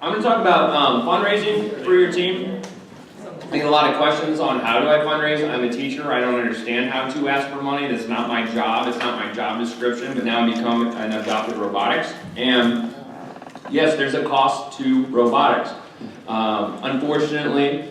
I'm going to talk about fundraising for your team. I get a lot of questions on how do I fundraise. I'm a teacher. I don't understand how to ask for money. That's not my job. It's not my job description. But now I've adopted robotics. And yes, there's a cost to robotics. Unfortunately,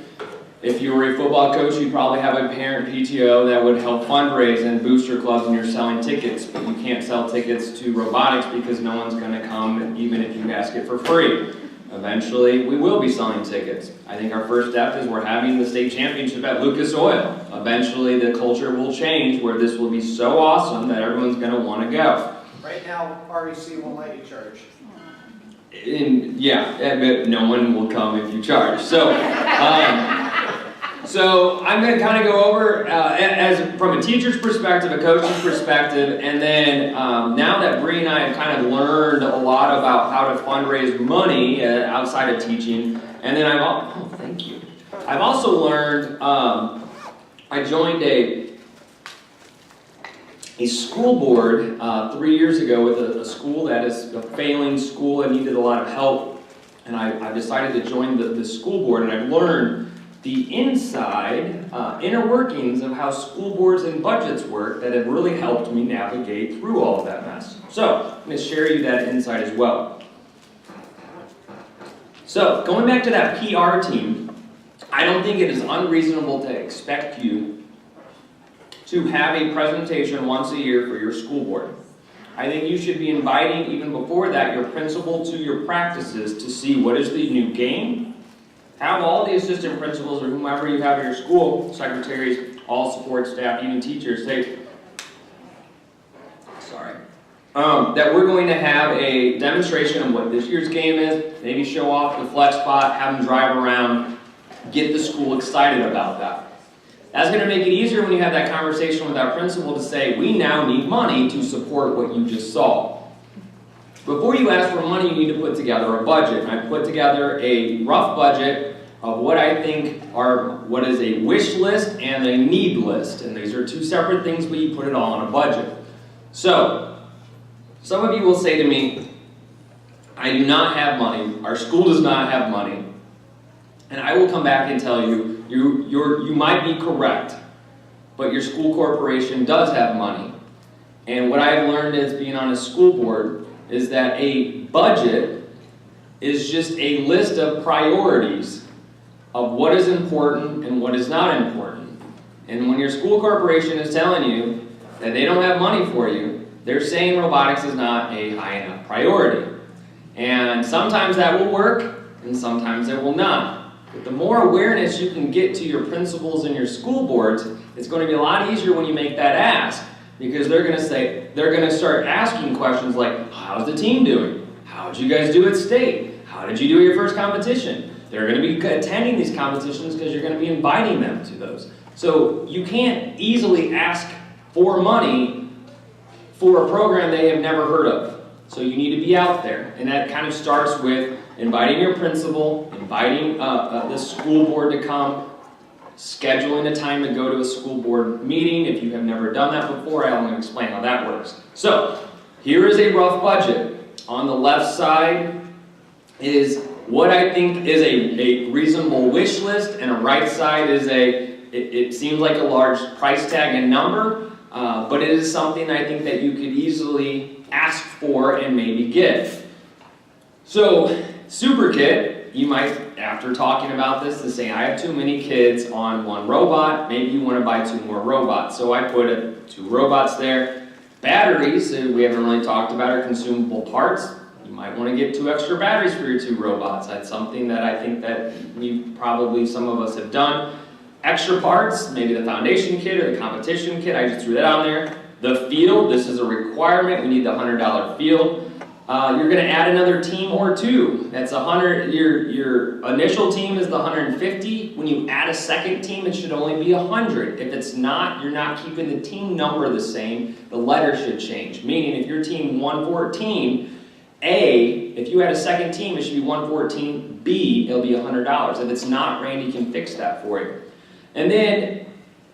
if you were a football coach, you'd probably have a parent PTO that would help fundraise and booster clubs and you're selling tickets. But you can't sell tickets to robotics because no one's going to come even if you ask it for free. Eventually, we will be selling tickets. I think our first step is we're having the state championship at Lucas Oil. Eventually, the culture will change where this will be so awesome that everyone's going to want to go. Right now, REC won't let you charge. Yeah, but no one will come if you charge. So I'm going to kind of go over as from a teacher's perspective, a coach's perspective, and then now that Bree and I have kind of learned a lot about how to fundraise money outside of teaching, and then thank you. I've also learned, I joined a school board 3 years ago with a school that is a failing school and needed a lot of help, and I decided to join the school board, and I've learned the inside, inner workings of how school boards and budgets work that have really helped me navigate through all of that mess. So, I'm going to share you that insight as well. So, going back to that PR team, I don't think it is unreasonable to expect you to have a presentation once a year for your school board. I think you should be inviting, even before that, your principal to your practices to see what is the new game. Have all the assistant principals or whomever you have at your school, secretaries, all support staff, even teachers, say, that we're going to have a demonstration of what this year's game is, maybe show off the flex spot, have them drive around, get the school excited about that. That's going to make it easier when you have that conversation with our principal to say, we now need money to support what you just saw. Before you ask for money, you need to put together a budget. I put together a rough budget of what I think what is a wish list and a need list. And these are two separate things, but you put it all on a budget. So, some of you will say to me, I do not have money, our school does not have money. And I will come back and tell you, you might be correct, but your school corporation does have money. And what I've learned as being on a school board is that a budget is just a list of priorities of what is important and what is not important. And when your school corporation is telling you that they don't have money for you, they're saying robotics is not a high enough priority. And sometimes that will work, and sometimes it will not. But the more awareness you can get to your principals and your school boards, it's going to be a lot easier when you make that ask. Because they're going to start asking questions like, how's the team doing? How did you guys do at state? How did you do at your first competition? They're going to be attending these competitions because you're going to be inviting them to those. So you can't easily ask for money for a program they have never heard of. So you need to be out there. And that kind of starts with inviting your principal, inviting the school board to come, scheduling a time to go to a school board meeting. If you have never done that before, I'm going to explain how that works. So, here is a rough budget. On the left side is what I think is a reasonable wish list, and a right side is it seems like a large price tag and number, but it is something I think that you could easily ask for and maybe get. So, Super Kit, you might, after talking about this, to say, I have too many kids on one robot, maybe you want to buy 2 more robots. So I put 2 robots there. Batteries, we haven't really talked about, are consumable parts. You might want to get 2 extra batteries for your 2 robots. That's something that I think that some of us have done. Extra parts, maybe the foundation kit or the competition kit, I just threw that on there. The field, this is a requirement, we need the $100 field. You're going to add another team or 2. That's 100. Your initial team is the 150. When you add a second team, it should only be 100. If it's not, you're not keeping the team number the same. The letter should change. Meaning, if your team 114, A, if you add a second team, it should be 114. B, it'll be $100. If it's not, Randy can fix that for you. And then,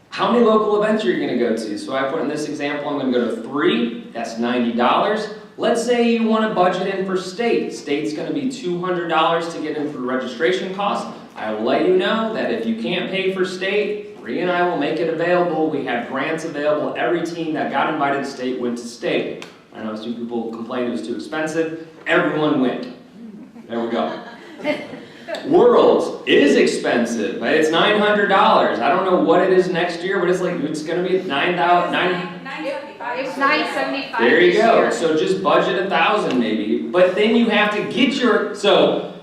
how many local events are you going to go to? So I put in this example, I'm going to go to 3. That's $90. Let's say you want to budget in for state. State's going to be $200 to get in for registration costs. I will let you know that if you can't pay for state, Bree and I will make it available. We have grants available. Every team that got invited to state went to state. I know some people complained it was too expensive. Everyone went. There we go. Worlds is expensive. It's $900. I don't know what it is next year, but it's going to be $9,000. It was $975. There you go. So just budget $1,000 maybe. But then you have to get your it's a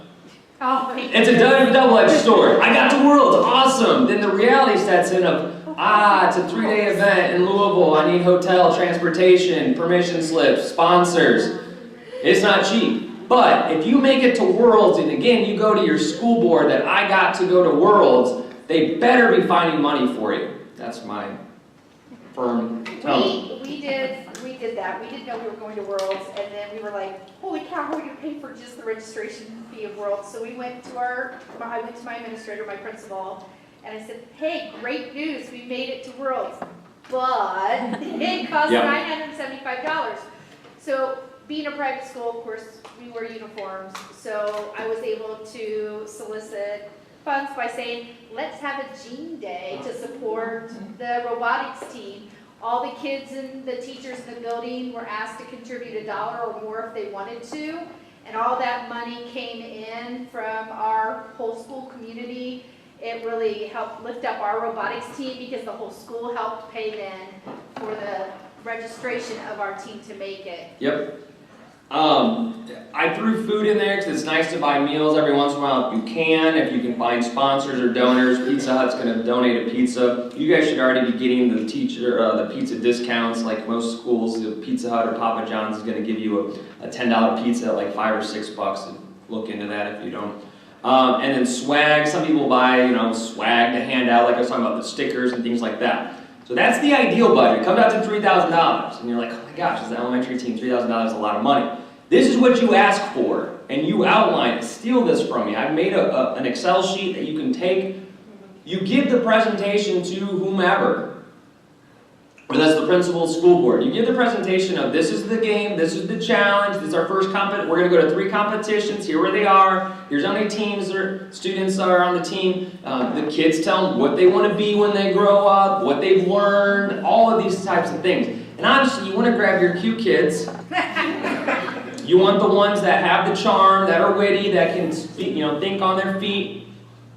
double-edged sword. I got to Worlds, awesome. Then the reality sets in of it's a 3-day event in Louisville. I need hotel, transportation, permission slips, sponsors. It's not cheap. But if you make it to Worlds, and again, you go to your school board that I got to go to Worlds, they better be finding money for you. That's my firm tone. We did that. We didn't know we were going to Worlds, and then we were like, holy cow, how are we going to pay for just the registration fee of Worlds? So I went to my administrator, my principal, and I said, hey, great news, we made it to Worlds, but it cost $975. So being a private school, of course, we wear uniforms, so I was able to solicit funds by saying, let's have a gene day to support the robotics team. All the kids and the teachers in the building were asked to contribute $1 or more if they wanted to, and all that money came in from our whole school community. It really helped lift up our robotics team because the whole school helped pay then for the registration of our team to make it. Yep. I threw food in there because it's nice to buy meals every once in a while if you can. If you can find sponsors or donors, Pizza Hut's going to donate a pizza. You guys should already be getting the pizza discounts. Like most schools, Pizza Hut or Papa John's is going to give you a $10 pizza at like $5 or $6. Look into that if you don't. And then swag. Some people buy swag to hand out, like I was talking about the stickers and things like that. So that's the ideal budget. It comes out to $3,000. And you're like, oh my gosh, as an elementary team, $3,000 is a lot of money. This is what you ask for, and you outline it. Steal this from me. I've made an Excel sheet that you can take. You give the presentation to whomever, or that's the principal school board. You give the presentation of this is the game, this is the challenge, this is our first competition. We're going to go to 3 competitions, here where they are, here's how many teams or students are on the team. The kids tell them what they want to be when they grow up, what they've learned, all of these types of things. And obviously you want to grab your cute kids. You want the ones that have the charm, that are witty, that can speak, think on their feet.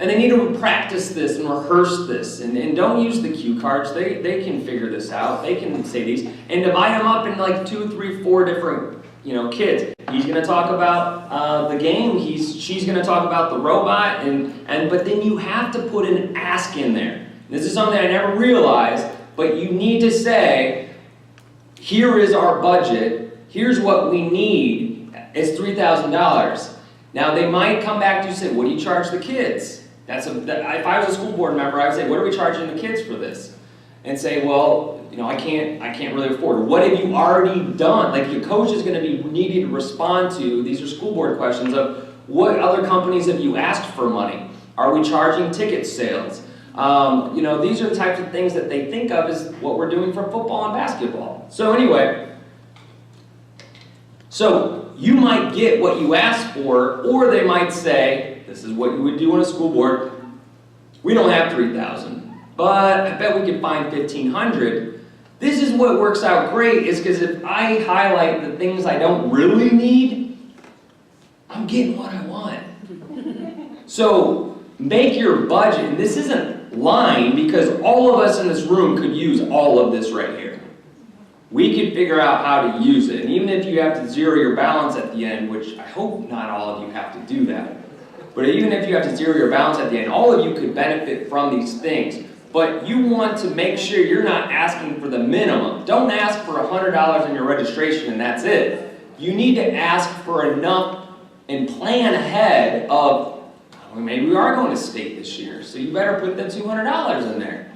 And they need to practice this and rehearse this. And don't use the cue cards. They can figure this out. They can say these. And divide them up in like 2, 3, 4 different kids. He's going to talk about the game. She's going to talk about the robot. But then you have to put an ask in there. This is something I never realized. But you need to say, here is our budget. Here's what we need. It's $3,000. Now they might come back to you and say, what do you charge the kids? If I was a school board member, I would say, what are we charging the kids for this? And say, well, I can't really afford it. What have you already done? Like your coach is going to be needing to respond to, these are school board questions of what other companies have you asked for money? Are we charging ticket sales? These are the types of things that they think of as what we're doing for football and basketball. So anyway, so you might get what you asked for, or they might say, this is what you would do on a school board. We don't have $3,000, but I bet we could find $1,500. This is what works out great, is because if I highlight the things I don't really need, I'm getting what I want. So make your budget, and this isn't lying, because all of us in this room could use all of this right here. We could figure out how to use it. And even if you have to zero your balance at the end, which I hope not all of you have to do that, but even if you have to zero your balance at the end, all of you could benefit from these things. But you want to make sure you're not asking for the minimum. Don't ask for $100 in your registration and that's it. You need to ask for enough and plan ahead of, maybe we are going to state this year, so you better put the $200 in there.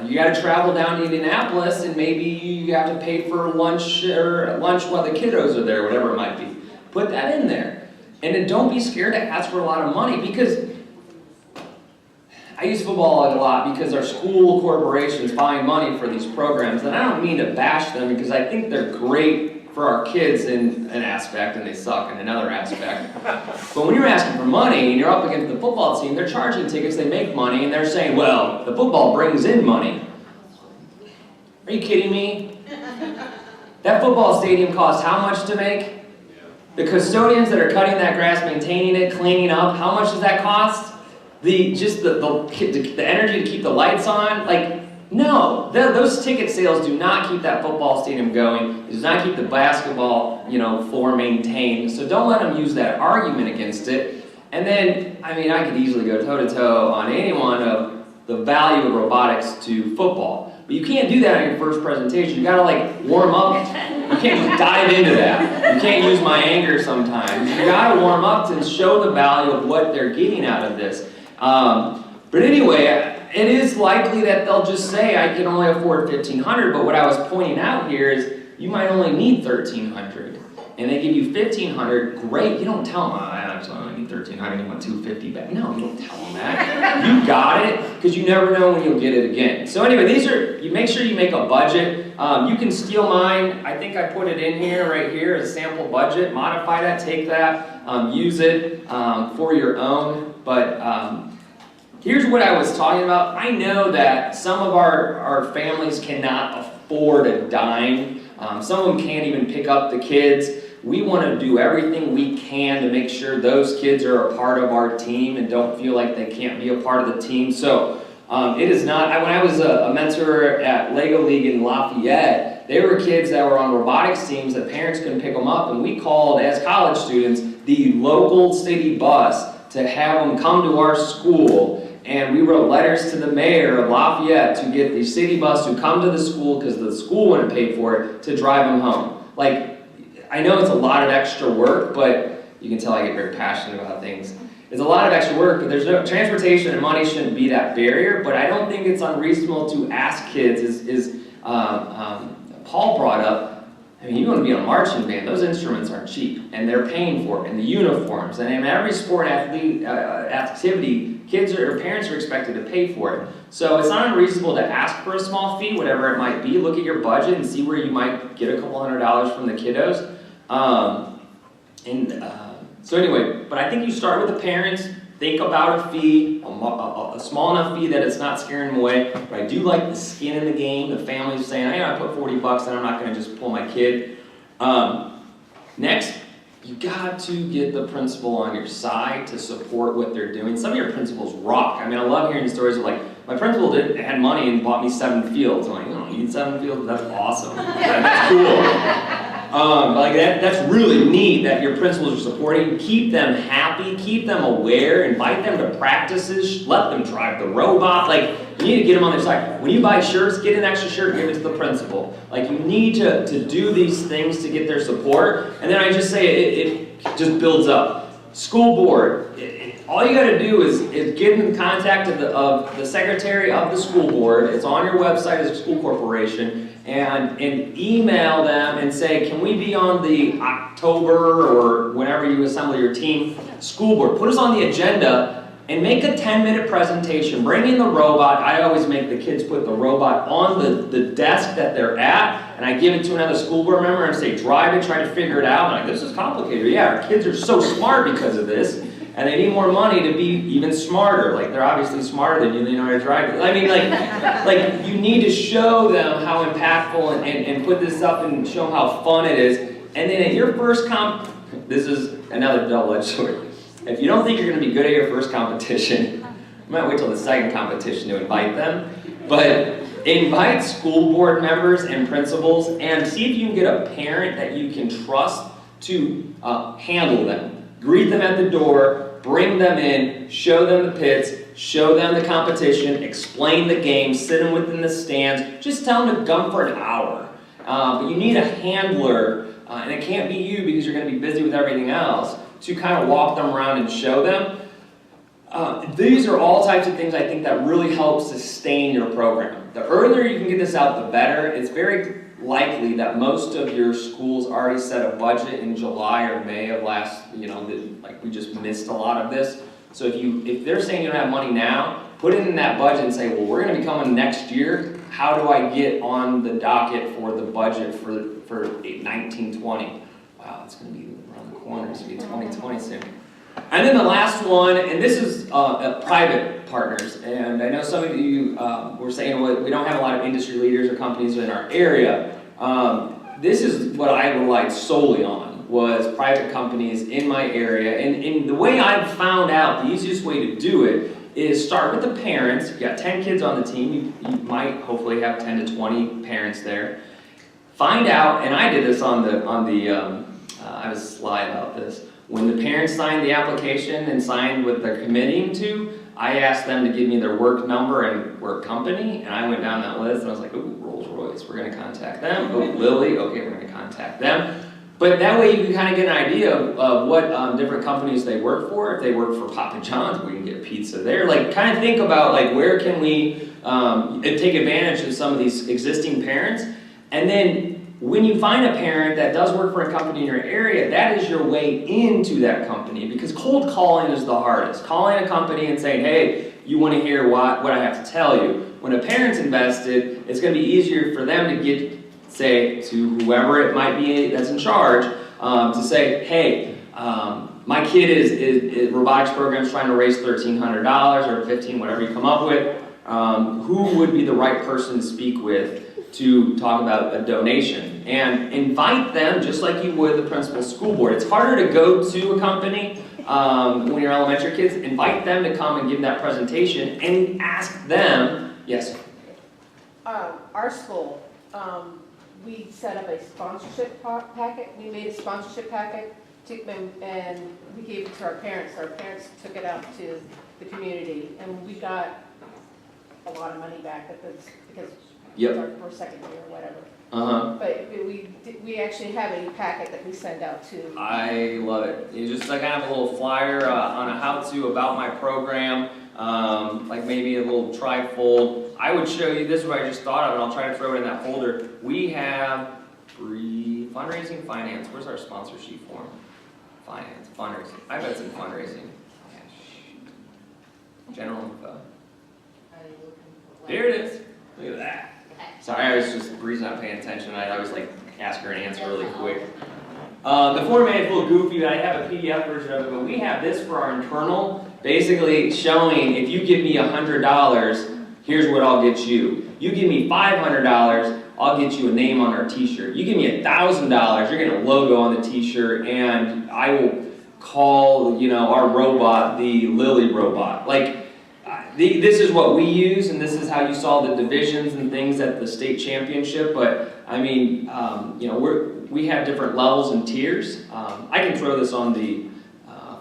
You got to travel down to Indianapolis, and maybe you have to pay for lunch while the kiddos are there, whatever it might be. Put that in there. And then don't be scared to ask for a lot of money, because I use football a lot because our school corporations find money for these programs, and I don't mean to bash them because I think they're great for our kids in an aspect, and they suck in another aspect. But when you're asking for money and you're up against the football team, they're charging tickets, they make money, and they're saying, well, the football brings in money. Are you kidding me? That football stadium costs how much to make? The custodians that are cutting that grass, maintaining it, cleaning up, how much does that cost? The energy to keep the lights on, like, no, those ticket sales do not keep that football stadium going. It does not keep the basketball, floor maintained. So don't let them use that argument against it. And then, I could easily go toe-to-toe on anyone of the value of robotics to football. But you can't do that in your first presentation. You gotta warm up. You can't just dive into that. You can't use my anger sometimes. You gotta warm up to show the value of what they're getting out of this. But anyway, it is likely that they'll just say, I can only afford $1,500, but what I was pointing out here is you might only need $1,300. And they give you $1,500, great. You don't tell them, I just only need $1,300, you want $250 back. No, you don't tell them that. You got it, because you never know when you'll get it again. So anyway, you make sure you make a budget. You can steal mine. I think I put it in here, right here, as a sample budget. Modify that, take that, use it for your own. But here's what I was talking about. I know that some of our families cannot afford a dime. Some of them can't even pick up the kids. We want to do everything we can to make sure those kids are a part of our team and don't feel like they can't be a part of the team. So it is not, when I was a mentor at Lego League in Lafayette, there were kids that were on robotics teams that parents couldn't pick them up, and we called, as college students, the local city bus to have them come to our school. And we wrote letters to the mayor of Lafayette to get the city bus to come to the school, because the school wouldn't pay for it, to drive them home. I know it's a lot of extra work, but you can tell I get very passionate about things. It's a lot of extra work, but there's no transportation and money shouldn't be that barrier. But I don't think it's unreasonable to ask kids, as Paul brought up. You want to be on a marching band, those instruments aren't cheap, and they're paying for it, and the uniforms, and in every sport activity, parents are expected to pay for it. So it's not unreasonable to ask for a small fee, whatever it might be. Look at your budget and see where you might get a couple $100s from the kiddos. So anyway, but I think you start with the parents, think about a fee, a small enough fee that it's not scaring them away. But I do like the skin in the game, the family's saying, hey, I put $40 and I'm not gonna just pull my kid. Next, you got to get the principal on your side to support what they're doing. Some of your principals rock. I love hearing stories of my principal had money and bought me 7 fields. I'm like, you don't need 7 fields? That's awesome. That's cool. That's really neat that your principals are supporting. Keep them happy, keep them aware, invite them to practices, let them drive the robot. You need to get them on their side. When you buy shirts, get an extra shirt, give it to the principal. You need to do these things to get their support. And then I just say it just builds up. School board, all you gotta do is get in contact of the secretary of the school board. It's on your website as a school corporation. And email them and say, can we be on the October or whenever you assemble your team school board? Put us on the agenda and make a 10-minute presentation. Bring in the robot. I always make the kids put the robot on the desk that they're at, and I give it to another school board member and say, drive it, try to figure it out. I'm like, this is complicated. Yeah, our kids are so smart because of this. And they need more money to be even smarter. They're obviously smarter than you, they know how to drive it. You need to show them how impactful and put this up and show them how fun it is. And then at your first this is another double-edged sword. If you don't think you're going to be good at your first competition, you might wait till the second competition to invite them. But invite school board members and principals and see if you can get a parent that you can trust to handle them. Greet them at the door, bring them in, show them the pits, show them the competition, explain the game, sit them within the stands, just tell them to come for an hour. But you need a handler, and it can't be you because you're going to be busy with everything else, to kind of walk them around and show them. These are all types of things I think that really help sustain your program. The earlier you can get this out, the better. It's very likely that most of your schools already set a budget in July or May of last, we just missed a lot of this. So if they're saying you don't have money now, put it in that budget and say, well, we're going to be coming next year. How do I get on the docket for the budget for for 1920. Wow, it's going to be around the corner. It's going to be 2020 soon. And then the last one, and this is private partners. And I know some of you were saying, well, we don't have a lot of industry leaders or companies in our area. This is what I relied solely on, was private companies in my area. And the way I've found out, the easiest way to do it is start with the parents. You've got 10 kids on the team. You might hopefully have 10 to 20 parents there. Find out, and I did this on the I have a slide about this. When the parents signed the application and signed what they're committing to, I asked them to give me their work number and work company, and I went down that list and I was like, ooh, Rolls Royce, we're going to contact them. Oh, Lilly, okay, we're going to contact them. But that way you can kind of get an idea of what different companies they work for. If they work for Papa John's, we can get pizza there. Like, kind of think about, like, where can we take advantage of some of these existing parents. And then when you find a parent that does work for a company in your area, that is your way into that company, because cold calling is the hardest. Calling a company and saying, hey, you want to hear what I have to tell you. When a parent's invested, it's going to be easier for them to get, say, to whoever it might be that's in charge, to say, hey, my kid is robotics program's trying to raise $1,300 or $1,500, whatever you come up with. Who would be the right person to speak with to talk about a donation? And invite them just like you would the principal school board. It's harder to go to a company when you're elementary kids. Invite them to come and give that presentation and ask them, yes? Our school, we set up a sponsorship packet. We made a sponsorship packet and we gave it to our parents. Our parents took it out to the community, and we got a lot of money back because Yep. for second year or whatever. Uh-huh. But we actually have a packet that we send out to. I love it. You just like have a little flyer on a how-to about my program, like maybe a little trifold. I would show you, this is what I just thought of, and I'll try to throw it in that folder. We have free fundraising finance. Where's our sponsor sheet form? Finance, fundraising. I bet it's in fundraising. General info. Here it is. Look at that. Sorry, I was just the reason not paying attention. I always like ask her and answer really quick. The format is a little goofy. I have a PDF version of it, but we have this for our internal, basically showing if you give me $100, here's what I'll get you. You give me $500, I'll get you a name on our T-shirt. You give me $1,000, you're getting a logo on the T-shirt, and I will call our robot the Lilly robot. Like. This is what we use, and this is how you saw the divisions and things at the state championship. But I mean, we have different levels and tiers. I can throw this on the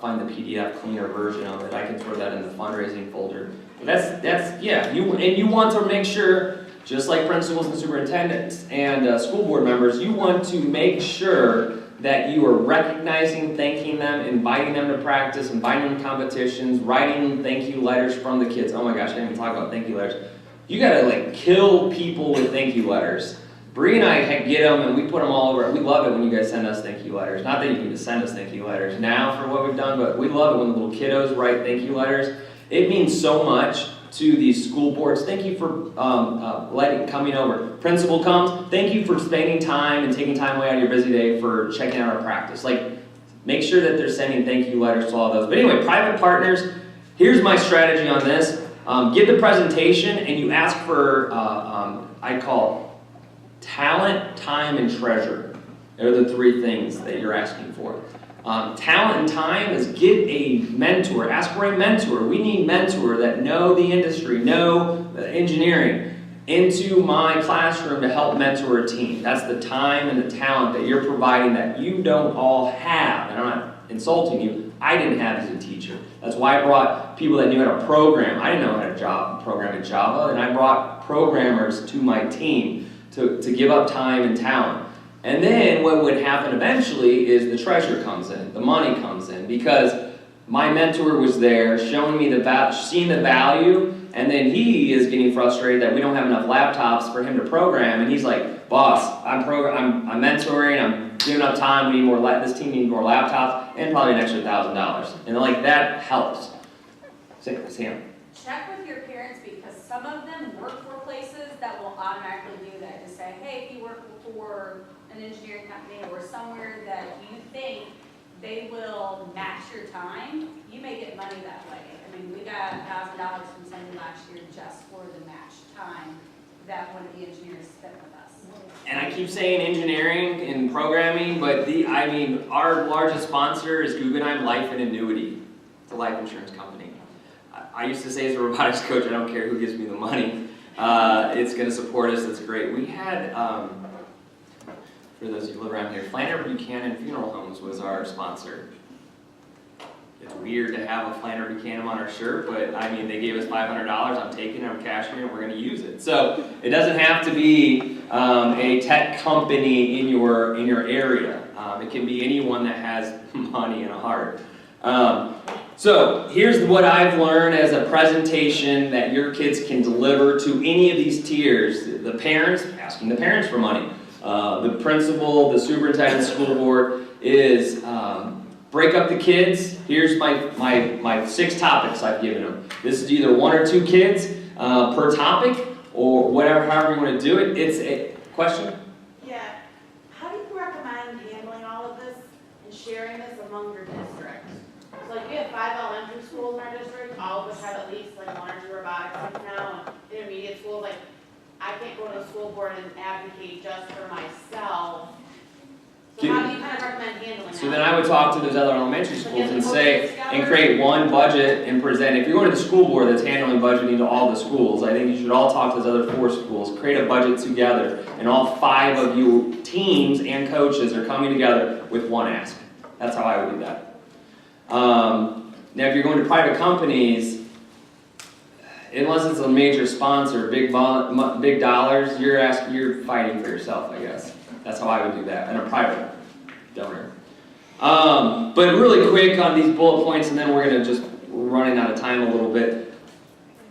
find the PDF cleaner version of it. I can throw that in the fundraising folder. But that's yeah. You want to make sure, just like principals and superintendents and school board members, you want to make sure that you are recognizing, thanking them, inviting them to practice, inviting them to competitions, writing thank you letters from the kids. Oh my gosh, I didn't even talk about thank you letters. You gotta like kill people with thank you letters. Bree and I get them and we put them all over. We love it when you guys send us thank you letters. Not that you need to send us thank you letters now for what we've done, but we love it when the little kiddos write thank you letters. It means so much to these school boards. Thank you for coming over. Principal comes, thank you for spending time and taking time away out of your busy day for checking out our practice. Like, make sure that they're sending thank you letters to all those. But anyway, private partners, here's my strategy on this. Give the presentation and you ask for, I call talent, time, and treasure. They're the three things that you're asking for. Talent and time is get a mentor. Ask for a mentor. We need mentor that know the industry, know the engineering, into my classroom to help mentor a team. That's the time and the talent that you're providing that you don't all have. And I'm not insulting you. I didn't have as a teacher. That's why I brought people that knew how to program. I didn't know how to program in Java, and I brought programmers to my team to give up time and talent. And then what would happen eventually is the treasure comes in, the money comes in, because my mentor was there showing me seeing the value, and then he is getting frustrated that we don't have enough laptops for him to program, and he's like, boss, I'm mentoring, I'm giving up time, we need more, this team needs more laptops, and probably an extra $1,000. And like, that helps. Sam? Check with your parents, because some of them work for places that will automatically do that. Just say, hey, if you work for an engineering company or somewhere that you think they will match your time, you may get money that way. I mean, we got $1,000 from Cindy last year just for the match time that one of the engineers spent with us. And I keep saying engineering and programming, but our largest sponsor is Guggenheim Life and Annuity. It's a life insurance company. I used to say as a robotics coach, I don't care who gives me the money. It's going to support us. It's great. We had, for those of you who live around here, Flannery Buchanan Funeral Homes was our sponsor. It's weird to have a Flannery Buchanan on our shirt, but they gave us $500. I'm taking it, I'm cashing it, and we're going to use it. So it doesn't have to be a tech company in your area. It can be anyone that has money and a heart. So here's what I've learned as a presentation that your kids can deliver to any of these tiers. The parents, asking the parents for money. The principal, the superintendent, the school board is break up the kids. Here's my 6 topics I've given them. This is either 1 or 2 kids per topic, or whatever, however you want to do it. It's a question? Yeah. How do you recommend handling all of this and sharing this among your district? So like we have 5 elementary schools in our district, all of which have at least like 1 or 2 robotics now, and intermediate schools, like I can't go to the school board and advocate just for myself. So how do you kind of recommend handling that? So then I would talk to those other elementary schools and say, and create one budget and present. If you're going to the school board that's handling budgeting to all the schools, I think you should all talk to those other 4 schools, create a budget together, and all 5 of you teams and coaches are coming together with one ask. That's how I would do that. Now if you're going to private companies, unless it's a major sponsor, big dollars, you're fighting for yourself, I guess. That's how I would do that, and a private donor. But really quick on these bullet points, and then we're running out of time a little bit.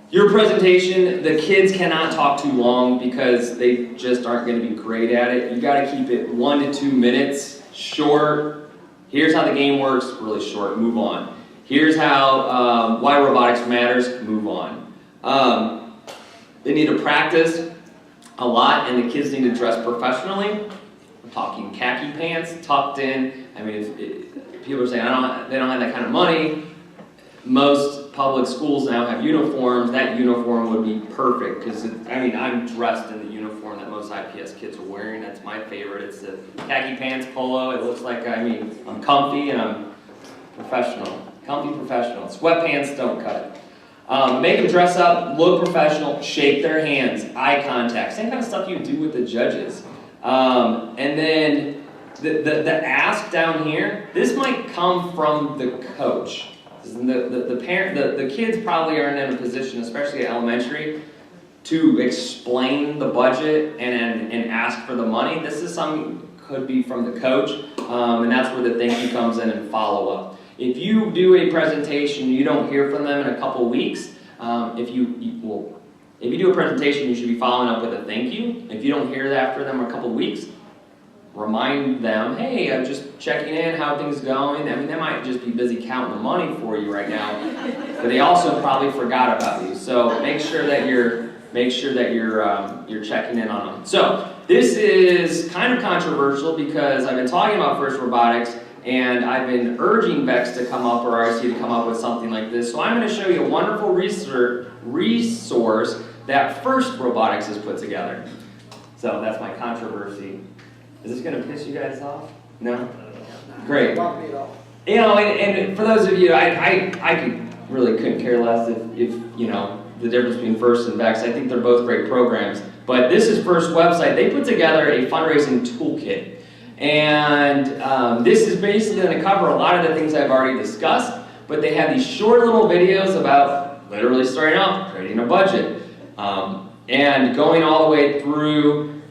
Your presentation, the kids cannot talk too long because they just aren't going to be great at it. You got to keep it 1 to 2 minutes, short. Here's how the game works, really short, move on. Here's how why robotics matters, move on. They need to practice a lot, and the kids need to dress professionally. I'm talking khaki pants, tucked in. If people are saying they don't have that kind of money, most public schools now have uniforms. That uniform would be perfect because I'm dressed in the uniform that most IPS kids are wearing. That's my favorite. It's the khaki pants polo. It looks like I'm comfy and I'm professional. Comfy professional. Sweatpants don't cut it. Make them dress up, look professional, shake their hands, eye contact, same kind of stuff you do with the judges. And then the ask down here, this might come from the coach. The kids probably aren't in a position, especially at elementary, to explain the budget and ask for the money. This is something could be from the coach, and that's where the thank you comes in and follow up. If you do a presentation, you don't hear from them in a couple weeks. If you do a presentation, you should be following up with a thank you. If you don't hear that after them in a couple weeks, remind them, hey, I'm just checking in, how things going. They might just be busy counting the money for you right now, but they also probably forgot about you. So make sure that you're checking in on them. So this is kind of controversial because I've been talking about FIRST Robotics, and I've been urging VEX to come up, or RIC to come up with something like this. So I'm going to show you a wonderful resource that FIRST Robotics has put together. So that's my controversy. Is this going to piss you guys off? No? Great. And for those of you, I couldn't care less if the difference between FIRST and VEX. I think they're both great programs. But this is FIRST website. They put together a fundraising tool kit. And this is basically going to cover a lot of the things I've already discussed, but they have these short little videos about literally starting out, creating a budget, and going all the way through,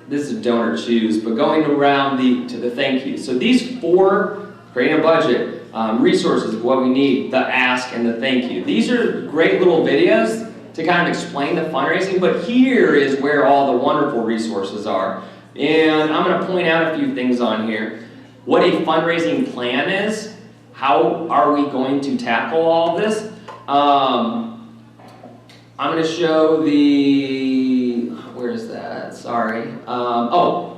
this is donor choose, but going around to the thank you. So these 4, creating a budget, resources, what we need, the ask, and the thank you. These are great little videos to kind of explain the fundraising, but here is where all the wonderful resources are. And I'm going to point out a few things on here. What a fundraising plan is, how are we going to tackle all this? I'm going to show where is that? Sorry.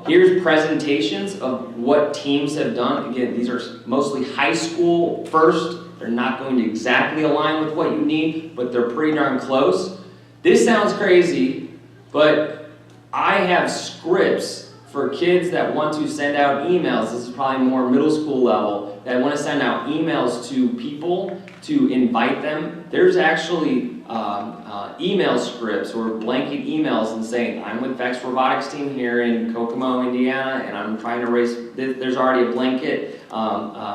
Here's presentations of what teams have done. Again, these are mostly high school first. They're not going to exactly align with what you need, but they're pretty darn close. This sounds crazy, but I have scripts for kids that want to send out emails. This is probably more middle school level, that want to send out emails to people to invite them. There's actually email scripts or blanket emails and saying, I'm with VEX robotics team here in Kokomo, Indiana, and I'm trying to raise, there's already a blanket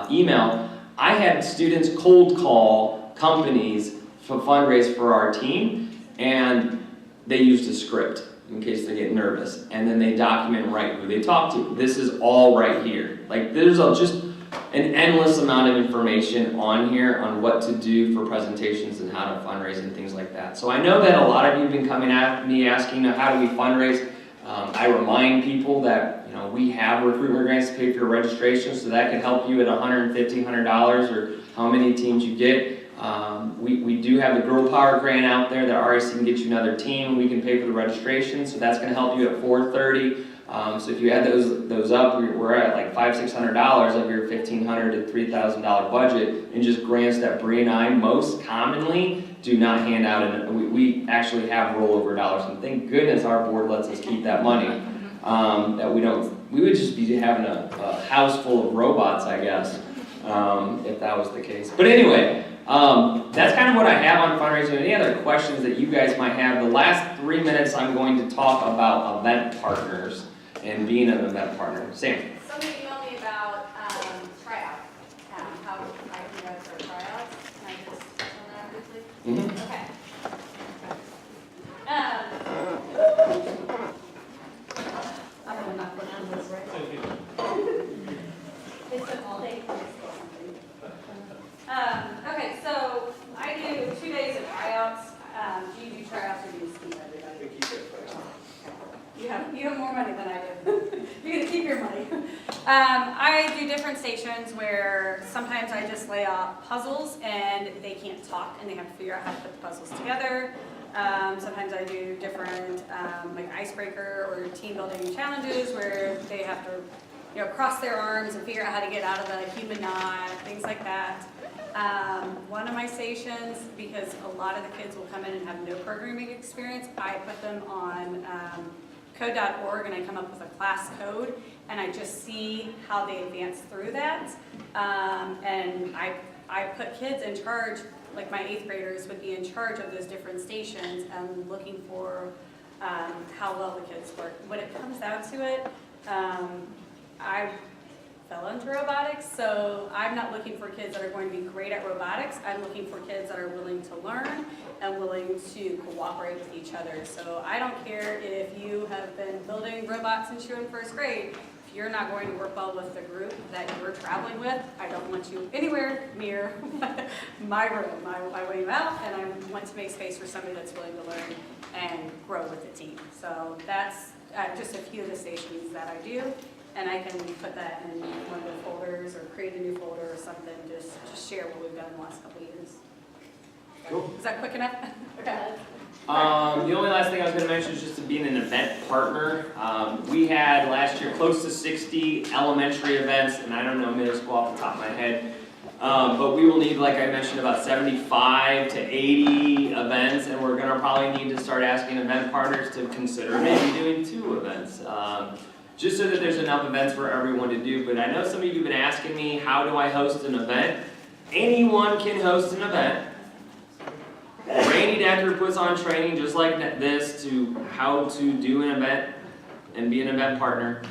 email. I had students cold call companies for fundraise for our team, and they used a script in case they get nervous, and then they document right who they talk to. This is all right here. Like, there's just an endless amount of information on here on what to do for presentations and how to fundraise and things like that. So I know that a lot of you have been coming at me asking, how do we fundraise? I remind people that we have recruitment grants to pay for your registration, so that can help you at $150, $100, or how many teams you get. We do have the Girl Power grant out there that RIC can get you another team. We can pay for the registration, so that's going to help you at $430. So if you add those up, we're at like $500, $600 of your $1,500 to $3,000 budget in just grants that Bree and I most commonly do not hand out, and we actually have rollover dollars. And thank goodness our board lets us keep that money. That we would just be having a house full of robots, I guess, if that was the case. But anyway, that's kind of what I have on fundraising. Any other questions that you guys might have? The last 3 minutes I'm going to talk about event partners and being an event partner. Sam. Somebody emailed me about tryouts, how I can register tryouts. Can I just touch on that briefly? Mm-hmm. Okay. I'm gonna not put down this right. It's been all day. Okay, so I do 2 days of tryouts. Do you do tryouts or do you scheme everybody? You have more money than I do. You're gonna keep your money. I do different stations where sometimes I just lay out puzzles and they can't talk and they have to figure out how to put the puzzles together. Sometimes I do different like icebreaker or team building challenges where they have to cross their arms and figure out how to get out of a human knot, things like that. One of my stations, because a lot of the kids will come in and have no programming experience, I put them on code.org and I come up with a class code and I just see how they advance through that. And I put kids in charge, like my 8th graders would be in charge of those different stations and looking for how well the kids work. When it comes down to it, I fell into robotics, so I'm not looking for kids that are going to be great at robotics. I'm looking for kids that are willing to learn and willing to cooperate with each other. So I don't care if you have been building robots since you were in 1st grade. If you're not going to work well with the group that you're traveling with, I don't want you anywhere near my room. I want you out, and I want to make space for somebody that's willing to learn and grow with the team. So that's just a few of the stations that I do. And I can put that in one of the folders or create a new folder or something, just share what we've done in the last couple of years. Cool. Is that quick enough? Okay. The only last thing I was going to mention is just to being an event partner. We had last year close to 60 elementary events, and I don't know middle school off the top of my head, but we will need, like I mentioned, about 75 to 80 events, and we're going to probably need to start asking event partners to consider maybe doing 2 events. Just so that there's enough events for everyone to do. But I know some of you have been asking me, how do I host an event? Anyone can host an event. Randy Decker puts on training just like this to how to do an event and be an event partner.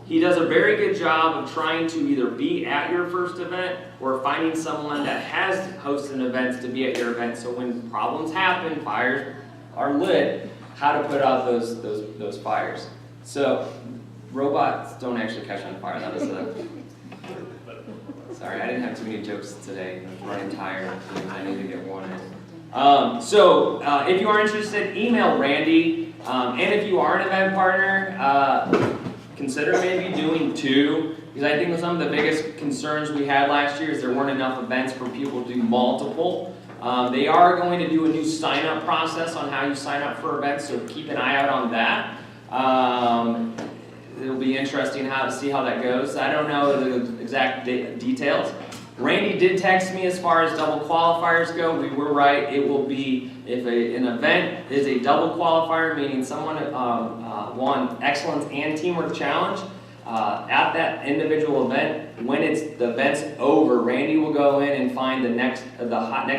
He does a very good job of trying to either be at your first event or finding someone that has hosted events to be at your event. So when problems happen, fires are lit, how to put out those fires. So robots don't actually catch on fire. That was sorry, I didn't have too many jokes today. I'm running tired. I need to get one in. So if you are interested, email Randy. And if you are an event partner, consider maybe doing 2. Because I think some of the biggest concerns we had last year is there weren't enough events for people to do multiple. They are going to do a new sign-up process on how you sign up for events, so keep an eye out on that. it'll be interesting to see how that goes. I don't know the exact details. Randy did text me as far as double qualifiers go. We were right. It will be, if an event is a double qualifier, meaning someone won excellence and teamwork challenge, at that individual event, when the event's over, Randy will go in and find the next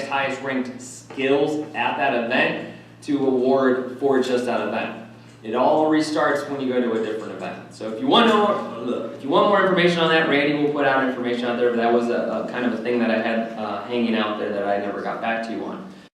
highest ranked skills at that event to award for just that event. It all restarts when you go to a different event. So if you want more information on that, Randy will put out information out there, but that was a kind of a thing that I had hanging out there that I never got back to you on.